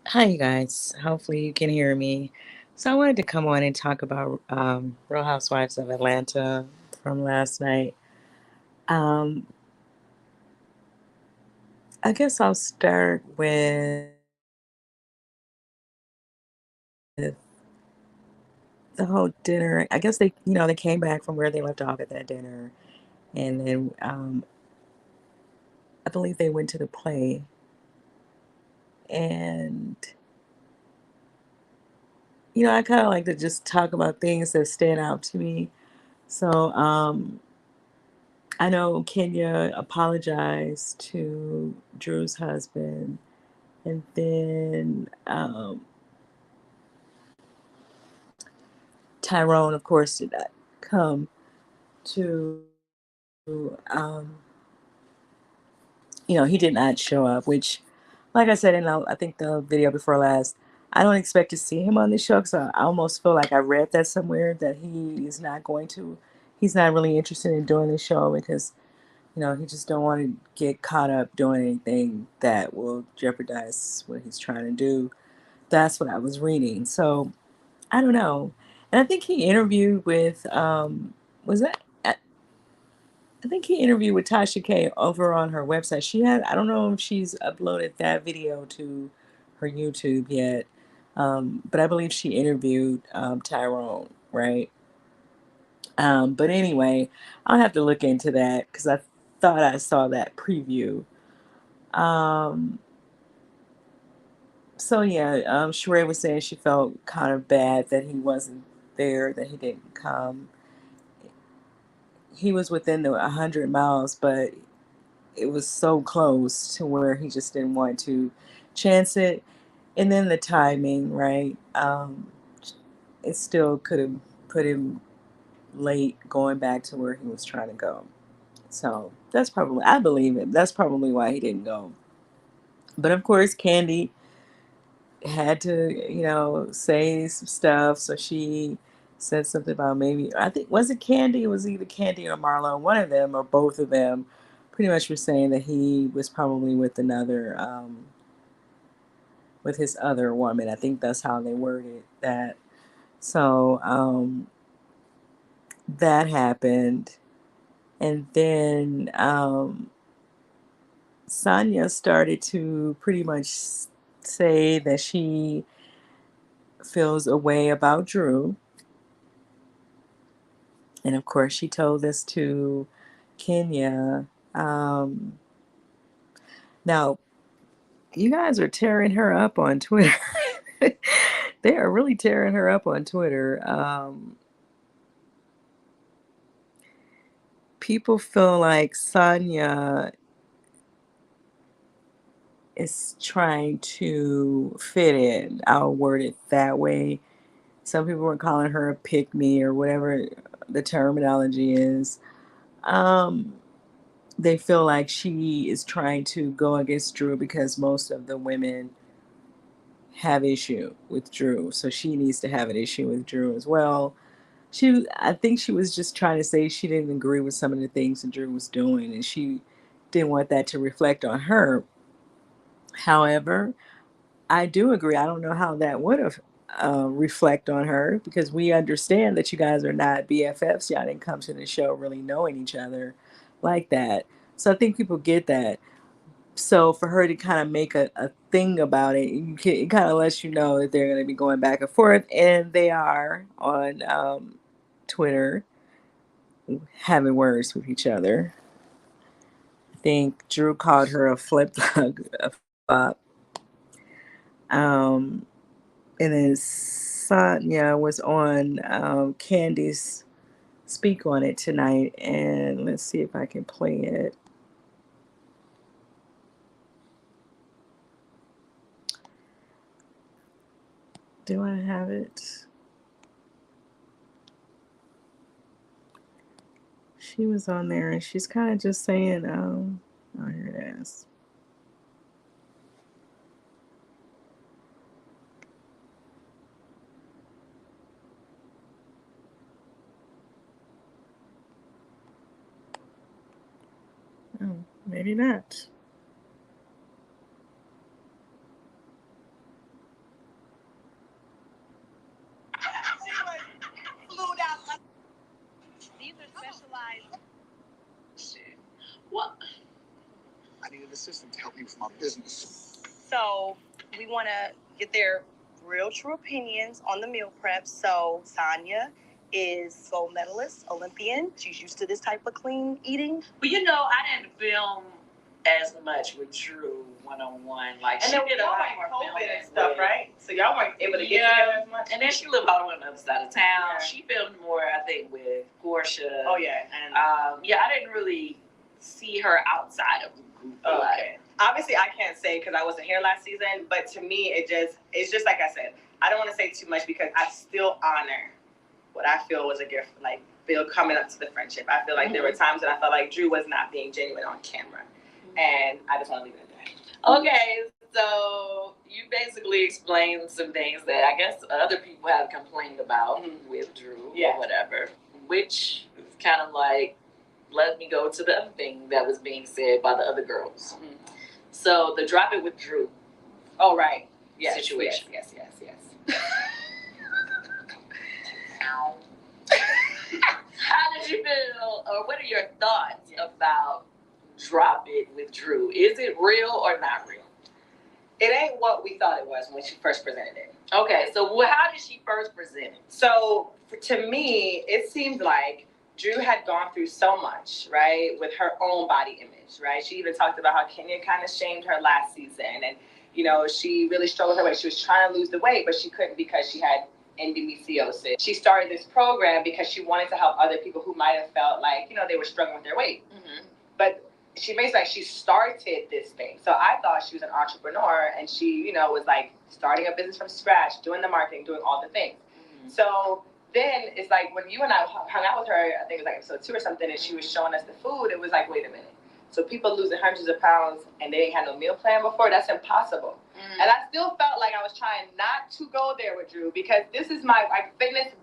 Hi, you guys. Hopefully, you can hear me. So, I wanted to come on and talk about Real Housewives of Atlanta from last night. Um, I guess I'll start with the whole dinner. I guess they came back from where they left off at that dinner, and then I believe they went to the play. And I kind of like to just talk about things that stand out to me. So, I know Kenya apologized to Drew's husband, and then Tyrone, of course, did not come to, um, he did not show up, which, like I said in I think the video before last, I don't expect to see him on the show because I almost feel like I read that somewhere that he's not really interested in doing the show because he just don't want to get caught up doing anything that will jeopardize what he's trying to do. That's what I was reading. So I don't know. And I think he interviewed with was that I think he interviewed with Tasha K over on her website. I don't know if she's uploaded that video to her YouTube yet. But I believe she interviewed Tyrone, right? But anyway, I'll have to look into that because I thought I saw that preview. Um, so yeah, Sheree was saying she felt kind of bad that he wasn't there, that he didn't come. He was within the 100 miles, but it was so close to where he just didn't want to chance it. And then the timing, right? It still could have put him late going back to where he was trying to go. So that's probably, I believe it. That's probably why he didn't go. But of course, Candy had to, say some stuff. So she said something about maybe, I think, was it Candy? It was either Candy or Marlon, one of them or both of them pretty much were saying that he was probably with with his other woman. I think that's how they worded that. So that happened. And then Sanya started to pretty much say that she feels a way about Drew. And of course, she told this to Kenya. Um, Now, you guys are tearing her up on Twitter. They are really tearing her up on Twitter. People feel like Sanya is trying to fit in. I'll word it that way. Some people were calling her a pick me or whatever the terminology is. Um, they feel like she is trying to go against Drew because most of the women have issue with Drew. So she needs to have an issue with Drew as well. I think she was just trying to say she didn't agree with some of the things that Drew was doing and she didn't want that to reflect on her. However, I do agree. I don't know how that would have reflect on her because we understand that you guys are not BFFs. Y'all didn't come to the show really knowing each other like that. So I think people get that. So for her to kind of make a thing about it, it kind of lets you know that they're going to be going back and forth, and they are on Twitter having words with each other. I think Drew called her a a flop. Um, and then Sanya was on Candy's Speak on It tonight, and let's see if I can play it. Do I have it? She was on there, and she's kind of just saying, oh, here it is. Oh, maybe not. assistant to help me with my business. So we want to get their real true opinions on the meal prep. So Sanya is gold medalist, Olympian. She's used to this type of clean eating. But I didn't film as much with Drew one-on-one. Like, and she did a lot more COVID and stuff, right? So y'all weren't able to get together as much. And then she lived all the way on the other side of town. Yeah. She filmed more, I think, with Portia. Oh yeah, and I didn't really see her outside of the group. Oh, okay. Obviously, I can't say because I wasn't here last season, but to me, it's just like I said. I don't want to say too much because I still honor what I feel was a gift, like Bill coming up to the friendship. I feel like there were times that I felt like Drew was not being genuine on camera, and I just want to leave it at that. Okay, so you basically explained some things that I guess other people have complained about with Drew or whatever, which is kind of like, let me go to the other thing that was being said by the other girls. So the drop it with Drew. Oh, right. Yes, situation. Yes. How did you feel, or what are your thoughts about drop it with Drew? Is it real or not real? It ain't what we thought it was when she first presented it. Okay, so how did she first present it? So to me, it seemed like Drew had gone through so much, right, with her own body image, right? She even talked about how Kenya kind of shamed her last season, and she really struggled with her weight. She was trying to lose the weight, but she couldn't because she had endometriosis. She started this program because she wanted to help other people who might have felt like, they were struggling with their weight. But she basically, she started this thing. So I thought she was an entrepreneur, and she, was like starting a business from scratch, doing the marketing, doing all the things. So then it's like when you and I hung out with her, I think it was like episode 2 or something, and she was showing us the food, it was like, wait a minute. So people losing hundreds of pounds and they ain't had no meal plan before, that's impossible. And I still felt like I was trying not to go there with Drew because this is my fitness,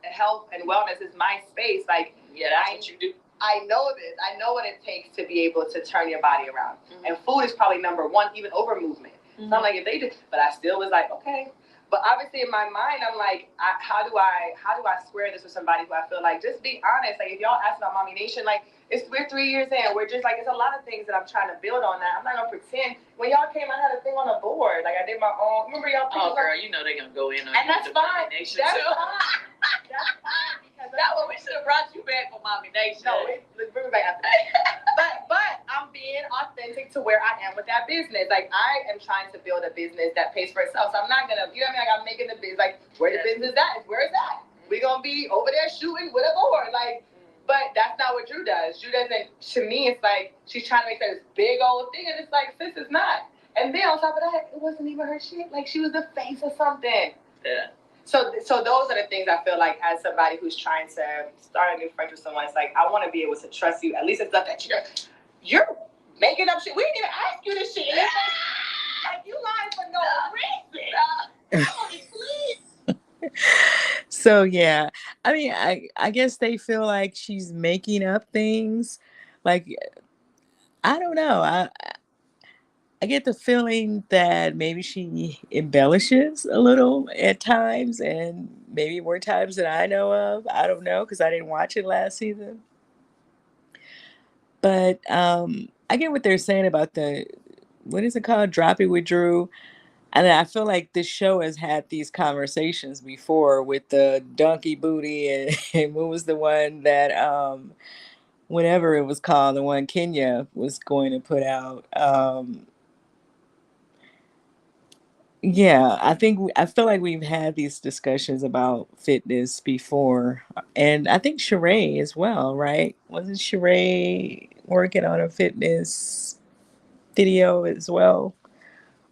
health, and wellness is my space. Like, that's what you do. I know this. I know what it takes to be able to turn your body around. And food is probably number one, even over movement. So I'm like, if they do, but I still was like, okay. But obviously in my mind, I'm like, how do I square this with somebody who I feel like, just be honest. Like, if y'all ask about Mommy Nation, like, we're 3 years in. We're just like, it's a lot of things that I'm trying to build on that. I'm not going to pretend. When y'all came, I had a thing on the board. Like, I did my own. Remember y'all? Oh, girl, they're going to go in on and that's fine. Mommy Nation, that's fine. That's fine. That one, we should have brought you back for Mommy Nation. No, let's bring it back after that. But I'm being authentic to where I am with that business. Like, I am trying to build a business that pays for itself. So I'm not going to, you know what I mean? Like, I'm making the business, like, where the business at? Where is that? We're going to be over there shooting with a board. Like, but that's not what Drew does. Drew doesn't, to me, it's like, she's trying to make that this big old thing, and it's like, sis, it's not. And then on top of that, it wasn't even her shit. Like, she was the face of something. Yeah. So those are the things I feel like as somebody who's trying to start a new friendship with someone, it's like, I want to be able to trust you. At least it's not that you're making up shit. We didn't even ask you this shit. Like, you lying for no reason. Please. So yeah, I mean, I guess they feel like she's making up things. Like, I don't know. I get the feeling that maybe she embellishes a little at times, and maybe more times than I know of. I don't know because I didn't watch it last season. But I get what they're saying about what is it called? Drop It with Drew. And I feel like this show has had these conversations before with the donkey booty and what was the one that whatever it was called, the one Kenya was going to put out. Yeah, I feel like we've had these discussions about fitness before, and I think Sheree as well, right? Wasn't Sheree working on a fitness video as well?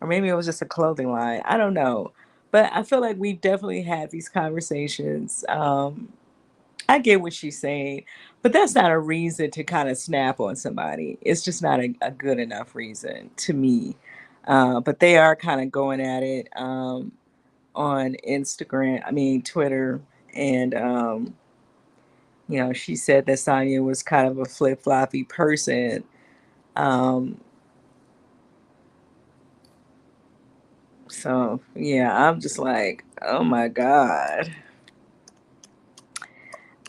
Or maybe it was just a clothing line. I don't know. But I feel like we definitely had these conversations. I get what she's saying, but that's not a reason to kind of snap on somebody. It's just not a good enough reason to me. But they are kind of going at it on Twitter. And, she said that Sanya was kind of a flip-floppy person. So, yeah, I'm just like, oh my God.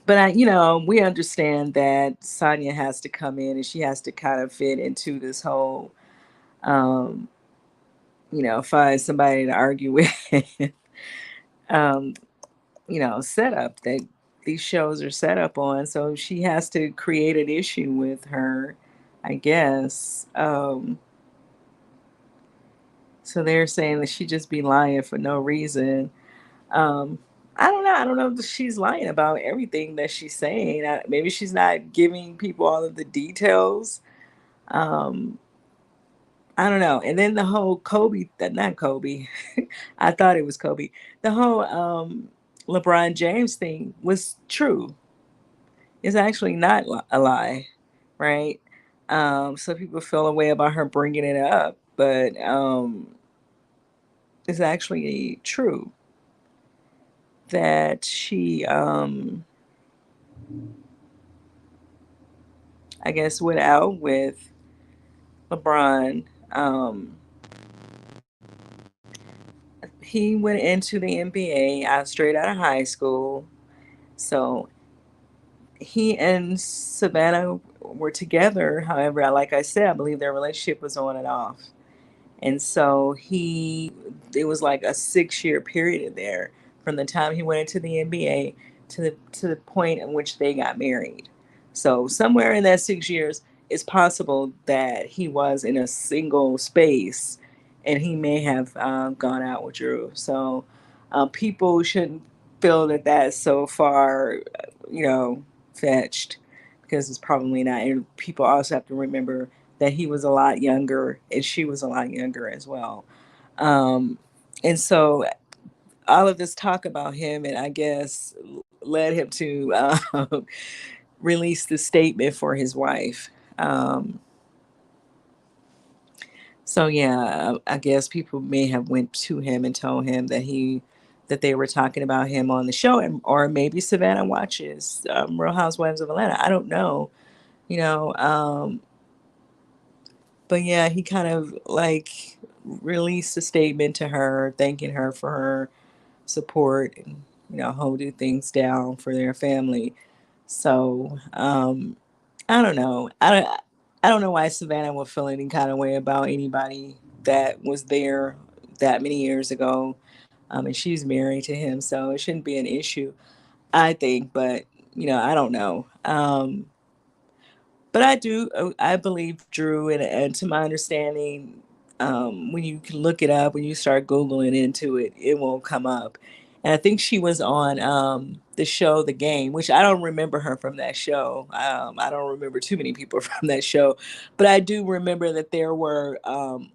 But, we understand that Sanya has to come in and she has to kind of fit into this whole um, find somebody to argue with. um, setup that these shows are set up on. So she has to create an issue with her, I guess. So they're saying that she just be lying for no reason. Um, I don't know. I don't know if she's lying about everything that she's saying. Maybe she's not giving people all of the details. Um, I don't know. And then the whole Kobe, not Kobe, I thought it was Kobe. The whole LeBron James thing was true. It's actually not a lie, right? So people feel a way about her bringing it up, but it's actually true that she, I guess, went out with LeBron. He went into the NBA out straight out of high school. So he and Savannah were together. However, like I said, I believe their relationship was on and off. And so it was like a 6 year period there from the time he went into the NBA to the point in which they got married. So somewhere in that 6 years, it's possible that he was in a single space, and he may have gone out with Drew. So people shouldn't feel that that's so far, you know, fetched, because it's probably not. And people also have to remember that he was a lot younger and she was a lot younger as well. Um, and so all of this talk about him, and I guess led him to release the statement for his wife. Um, so yeah, I guess people may have went to him and told him that they were talking about him on the show, and or maybe Savannah watches Real Housewives of Atlanta. I don't know, you know. But yeah, he kind of like released a statement to her, thanking her for her support and holding things down for their family. So I don't know. I don't know why Savannah would feel any kind of way about anybody that was there that many years ago. And she's married to him, so it shouldn't be an issue, I think. But I don't know. But I do. I believe Drew, and to my understanding, when you can look it up, when you start googling into it, it will come up. And I think she was on the show, The Game, which I don't remember her from that show. I don't remember too many people from that show, but I do remember that there were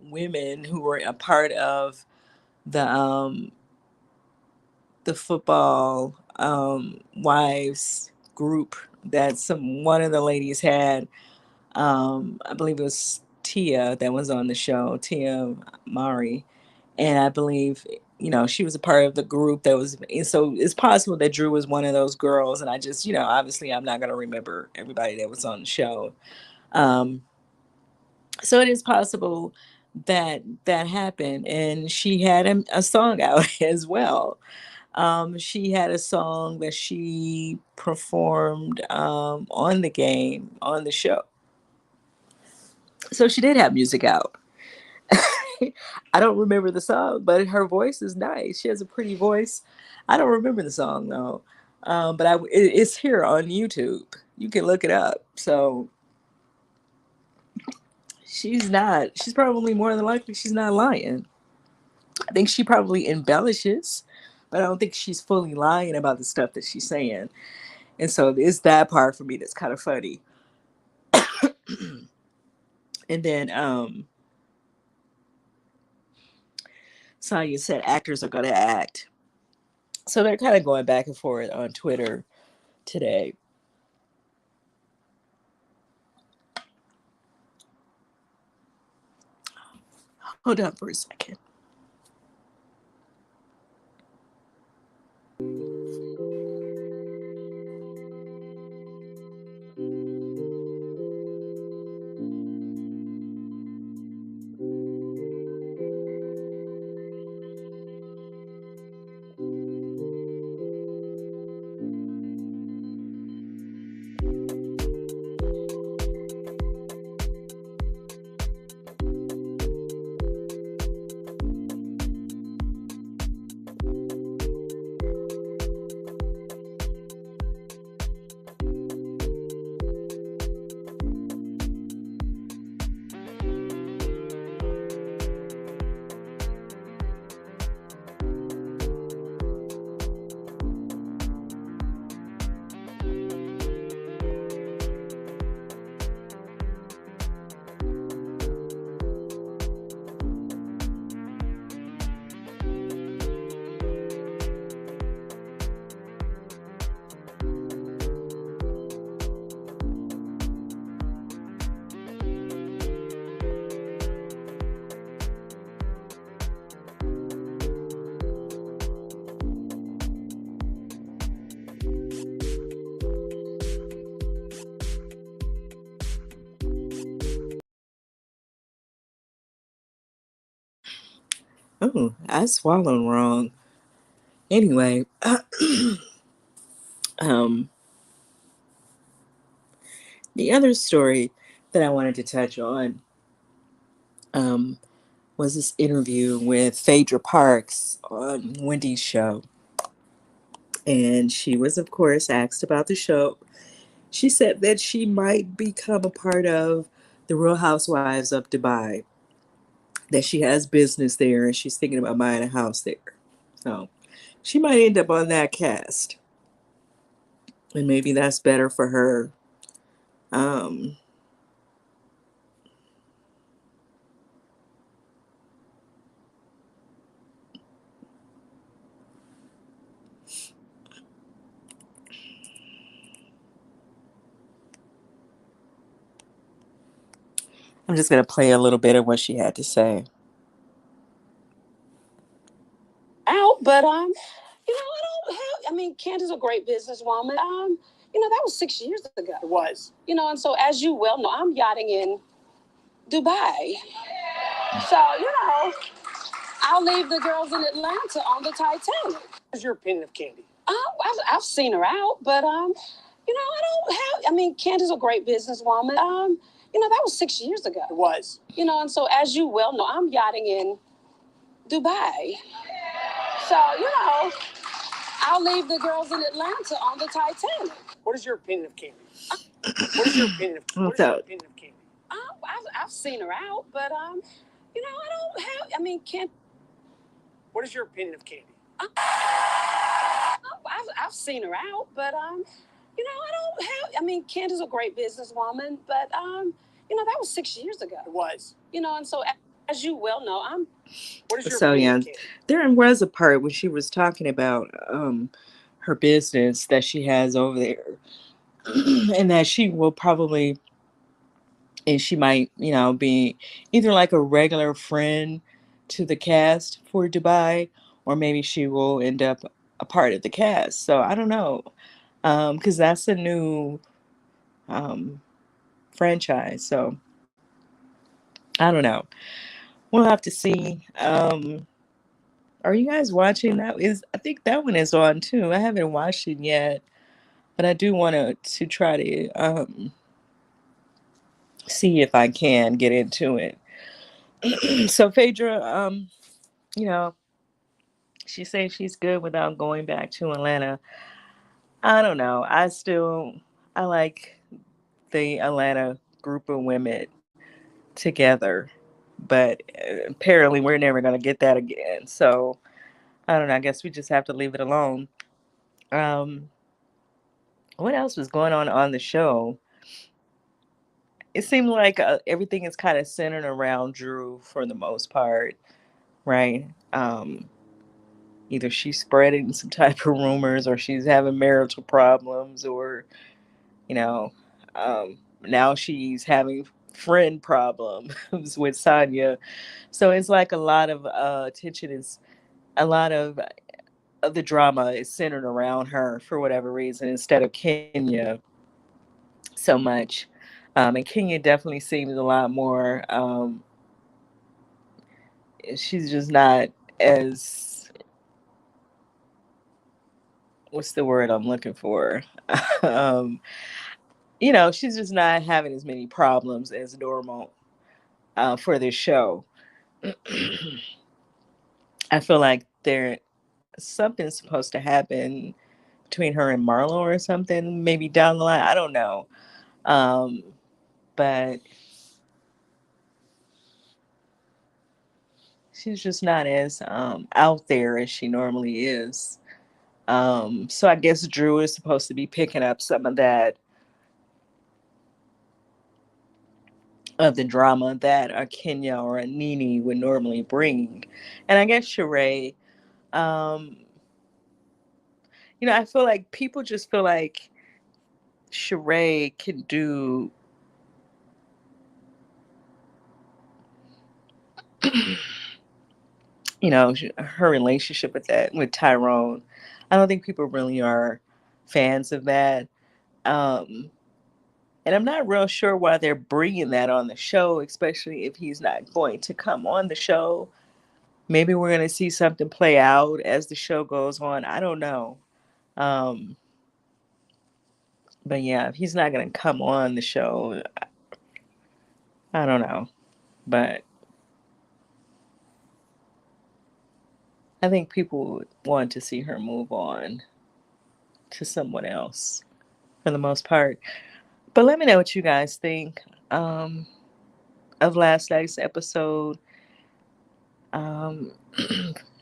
women who were a part of the um, the football wives group that some one of the ladies had. I believe it was Tia that was on the show, Tia Mari, and I believe she was a part of the group that was. And so it's possible that Drew was one of those girls, and I just obviously I'm not gonna remember everybody that was on the show. Um, so it is possible that that happened, and she had a song out as well. She had a song that she performed on the game on the show, so she did have music out. I don't remember the song, but her voice is nice. She has a pretty voice. I don't remember the song though, but it's here on YouTube. You can look it up. So she's not. She's probably more than likely she's not lying. I think she probably embellishes, but I don't think she's fully lying about the stuff that she's saying. And so it's that part for me that's kind of funny. And then Sanya said actors are going to act. So they're kind of going back and forth on Twitter today. Hold on for a second. Oh, I swallowed wrong. Anyway, um, the other story that I wanted to touch on um, was this interview with Phaedra Parks on Wendy's show. And she was, of course, asked about the show. She said that she might become a part of the Real Housewives of Dubai, that she has business there and she's thinking about buying a house there. So she might end up on that cast. And maybe that's better for her. Um, I'm just going to play a little bit of what she had to say. Out, but I don't have. I mean, Candace is a great businesswoman. That was 6 years ago. It was. And so as you well know, I'm yachting in Dubai. So I'll leave the girls in Atlanta on the Titanic. What's your opinion of Candy? I've seen her out, but I don't have. I mean, Candace is a great businesswoman. That was 6 years ago. It was. And so as you well know, I'm yachting in Dubai. So I'll leave the girls in Atlanta on the Titanic. What is your opinion of Candy? What is your opinion of Candy? I've seen her out, but I don't have. I mean, can't. What is your opinion of Candy? I've seen her out, but I don't have. I mean, Candace is a great businesswoman, but that was 6 years ago. It was. And so as you well know, I'm. What is your So, opinion yeah, of Candy? there was a part when she was talking about her business that she has over there and that she will probably, and she might, be either like a regular friend to the cast for Dubai, or maybe she will end up a part of the cast. So I don't know, because that's a new um, franchise. So I don't know. We'll have to see. Are you guys watching that? I think that one is on too. I haven't watched it yet, but I do want to try to see if I can get into it. So Phaedra, you know, she says she's good without going back to Atlanta. I don't know. I like the Atlanta group of women together, but apparently we're never gonna get that again. So I don't know. I guess we just have to leave it alone. Um, what else was going on the show? It seemed like everything is kind of centered around Drew for the most part, right? Either she's spreading some type of rumors, or she's having marital problems, or you know, now she's having friend problems with Sanya. So it's like a lot of attention is a lot of the drama is centered around her for whatever reason instead of Kenya so much. And Kenya definitely seems a lot more. She's just not as, what's the word I'm looking for? um, she's just not having as many problems as normal for this show. I feel like something's supposed to happen between her and Marlo or something, maybe down the line. I don't know. Um, but she's just not as out there as she normally is. So I guess Drew is supposed to be picking up some of that of the drama that a Kenya or a Nene would normally bring. And I guess Sheree, um, I feel like people just feel like Sheree can do her relationship with Tyrone. I don't think people really are fans of that. Um, and I'm not real sure why they're bringing that on the show, especially if he's not going to come on the show. Maybe we're going to see something play out as the show goes on. I don't know. Um, but yeah, if he's not going to come on the show, I don't know. But I think people would want to see her move on to someone else for the most part. But let me know what you guys think of last night's episode. Um,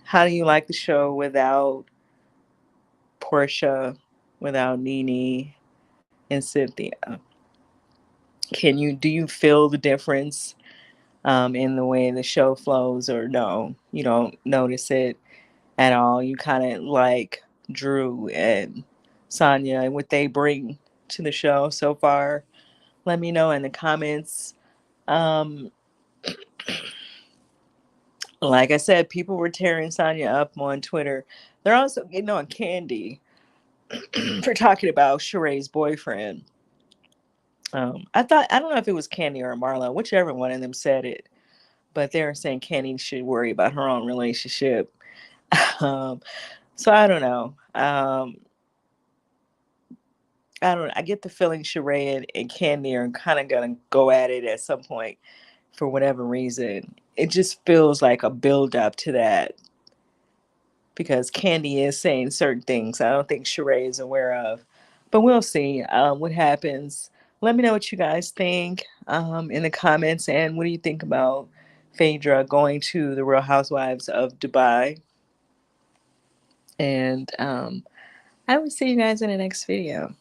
how do you like the show without Portia, without Nene and Cynthia? Do you feel the difference in the way the show flows, or no, you don't notice it at all? You kind of like Drew and Sanya and what they bring to the show so far. Let me know in the comments. Um, like I said, people were tearing Sanya up on Twitter. They're also getting on Candy for talking about Sheree's boyfriend. I don't know if it was Candy or Marlo, whichever one of them said it, but they're saying Candy should worry about her own relationship. um, so I don't know. I don't. I get the feeling Sheree and Candy are kind of gonna go at it at some point for whatever reason. It just feels like a build up to that because Candy is saying certain things I don't think Sheree is aware of. But we'll see what happens. Let me know what you guys think in the comments, and what do you think about Phaedra going to the Real Housewives of Dubai? And I will see you guys in the next video.